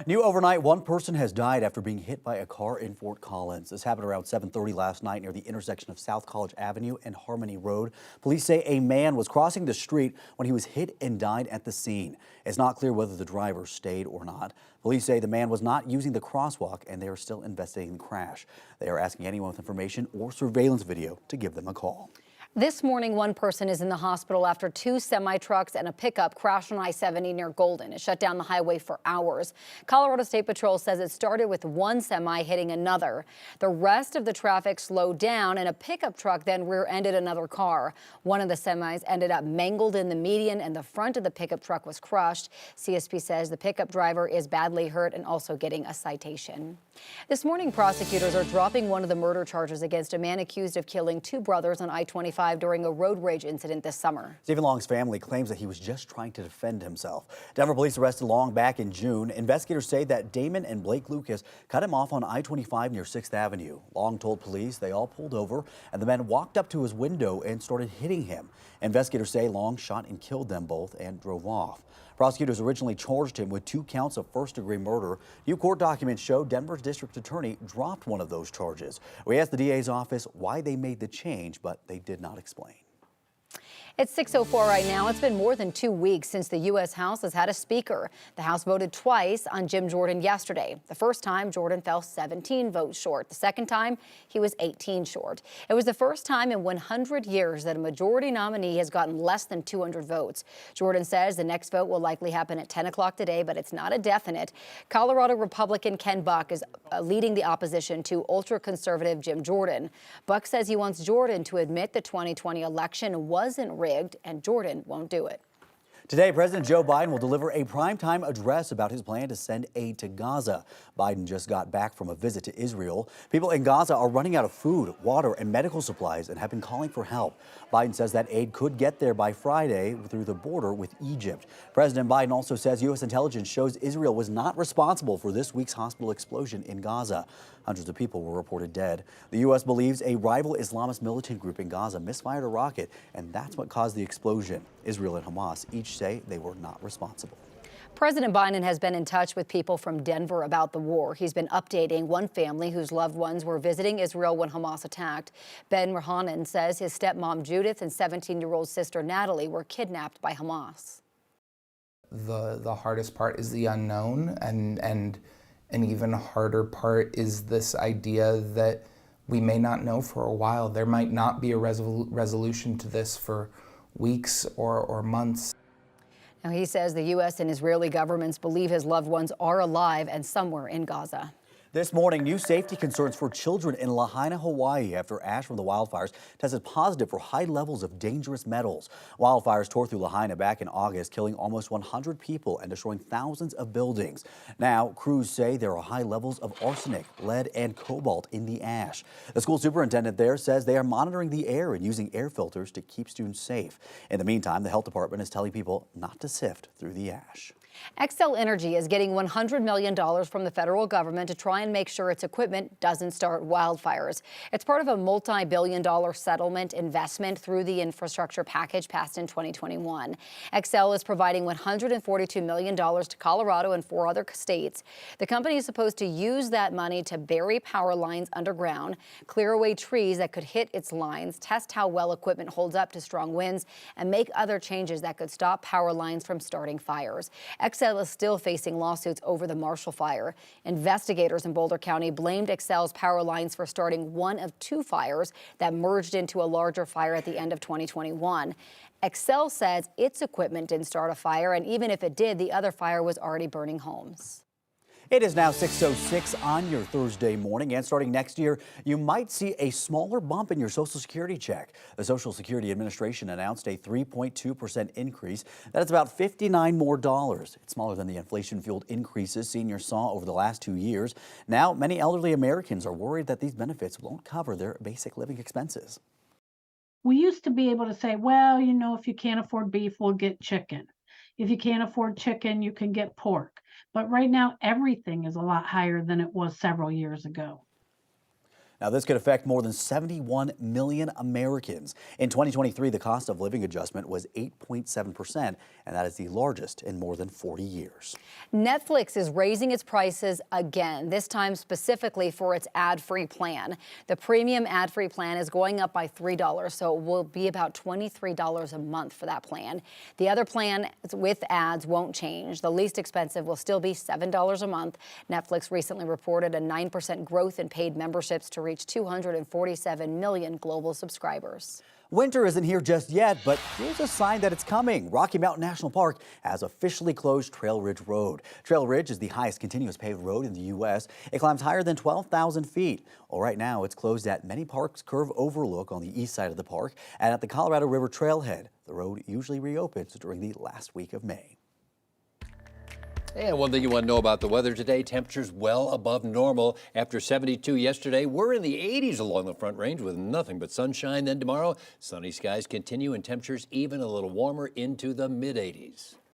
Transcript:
New overnight, one person has died after being hit by a car in Fort Collins. This happened around 7:30 last night near the intersection of South College Avenue and Harmony Road. Police say a man was crossing the street when he was hit and died at the scene. It's not clear whether the driver stayed or not. Police say the man was not using the crosswalk and they are still investigating the crash. They are asking anyone with information or surveillance video to give them a call. This morning, one person is in the hospital after two semi-trucks and a pickup crashed on I-70 near Golden. It shut down the highway for hours. Colorado State Patrol says it started with one semi hitting another. The rest of the traffic slowed down and a pickup truck then rear-ended another car. One of the semis ended up mangled in the median and the front of the pickup truck was crushed. CSP says the pickup driver is badly hurt and also getting a citation. This morning, prosecutors are dropping one of the murder charges against a man accused of killing two brothers on I-25 during a road rage incident this summer. Stephen Long's family claims that he was just trying to defend himself. Denver police arrested Long back in June. Investigators say that Damon and Blake Lucas cut him off on I-25 near 6th Avenue. Long told police they all pulled over and the men walked up to his window and started hitting him. Investigators say Long shot and killed them both and drove off. Prosecutors originally charged him with 2 counts of first-degree murder. New court documents show Denver's district attorney dropped one of those charges. We asked the DA's office why they made the change, but they did not explain. It's 6:04 right now. It's been more than 2 weeks since the U.S. House has had a speaker. The House voted twice on Jim Jordan yesterday. The first time, Jordan fell 17 votes short. The second time, he was 18 short. It was the first time in 100 years that a majority nominee has gotten less than 200 votes. Jordan says the next vote will likely happen at 10 o'clock today, but it's not a definite. Colorado Republican Ken Buck is leading the opposition to ultra-conservative Jim Jordan. Buck says he wants Jordan to admit the 2020 election wasn't rigged, and Jordan won't do it. Today, President Joe Biden will deliver a primetime address about his plan to send aid to Gaza. Biden just got back from a visit to Israel. People in Gaza are running out of food, water, and medical supplies and have been calling for help. Biden says that aid could get there by Friday through the border with Egypt. President Biden also says U.S. intelligence shows Israel was not responsible for this week's hospital explosion in Gaza. Hundreds of people were reported dead. The U.S. believes a rival Islamist militant group in Gaza misfired a rocket, and that's what caused the explosion. Israel and Hamas each say they were not responsible. President Biden has been in touch with people from Denver about the war. He's been updating one family whose loved ones were visiting Israel when Hamas attacked. Ben Rahanan says his stepmom Judith and 17-year-old sister Natalie were kidnapped by Hamas. The hardest part is the unknown, and an even harder part is this idea that we may not know for a while. There might not be a resolution to this for weeks or months. Now, he says the U.S. and Israeli governments believe his loved ones are alive and somewhere in Gaza. This morning, new safety concerns for children in Lahaina, Hawaii after ash from the wildfires tested positive for high levels of dangerous metals. Wildfires tore through Lahaina back in August, killing almost 100 people and destroying thousands of buildings. Now, crews say there are high levels of arsenic, lead, and cobalt in the ash. The school superintendent there says they are monitoring the air and using air filters to keep students safe. In the meantime, the health department is telling people not to sift through the ash. Xcel Energy is getting $100 million from the federal government to try and make sure its equipment doesn't start wildfires. It's part of a multi-billion-dollar settlement investment through the infrastructure package passed in 2021. Xcel is providing $142 million to Colorado and 4 other states. The company is supposed to use that money to bury power lines underground, clear away trees that could hit its lines, test how well equipment holds up to strong winds, and make other changes that could stop power lines from starting fires. Xcel is still facing lawsuits over the Marshall Fire. Investigators in Boulder County blamed Xcel's power lines for starting one of 2 fires that merged into a larger fire at the end of 2021. Xcel says its equipment didn't start a fire, and even if it did, the other fire was already burning homes. It is now 6:06 on your Thursday morning, and starting next year, you might see a smaller bump in your Social Security check. The Social Security Administration announced a 3.2% increase. That's about $59 more. It's smaller than the inflation-fueled increases seniors saw over the last 2 years. Now, many elderly Americans are worried that these benefits won't cover their basic living expenses. We used to be able to say, well, you know, if you can't afford beef, we'll get chicken. If you can't afford chicken, you can get pork. But right now, everything is a lot higher than it was several years ago. Now, this could affect more than 71 million Americans. In 2023, the cost of living adjustment was 8.7%, and that is the largest in more than 40 years. Netflix is raising its prices again, this time specifically for its ad-free plan. The premium ad-free plan is going up by $3, so it will be about $23 a month for that plan. The other plan with ads won't change. The least expensive will still be $7 a month. Netflix recently reported a 9% growth in paid memberships to reach 247 million global subscribers. Winter isn't here just yet, but here's a sign that it's coming. Rocky Mountain National Park has officially closed Trail Ridge Road. Trail Ridge is the highest continuous paved road in the U.S. It climbs higher than 12,000 feet. Well, right now it's closed at many parks curve overlook on the east side of the park and at the Colorado River Trailhead. The road usually reopens during the last week of May. And one thing you want to know about the weather today, temperatures well above normal. After 72 yesterday, we're in the 80s along the Front Range with nothing but sunshine. Then tomorrow, sunny skies continue and temperatures even a little warmer into the mid-80s.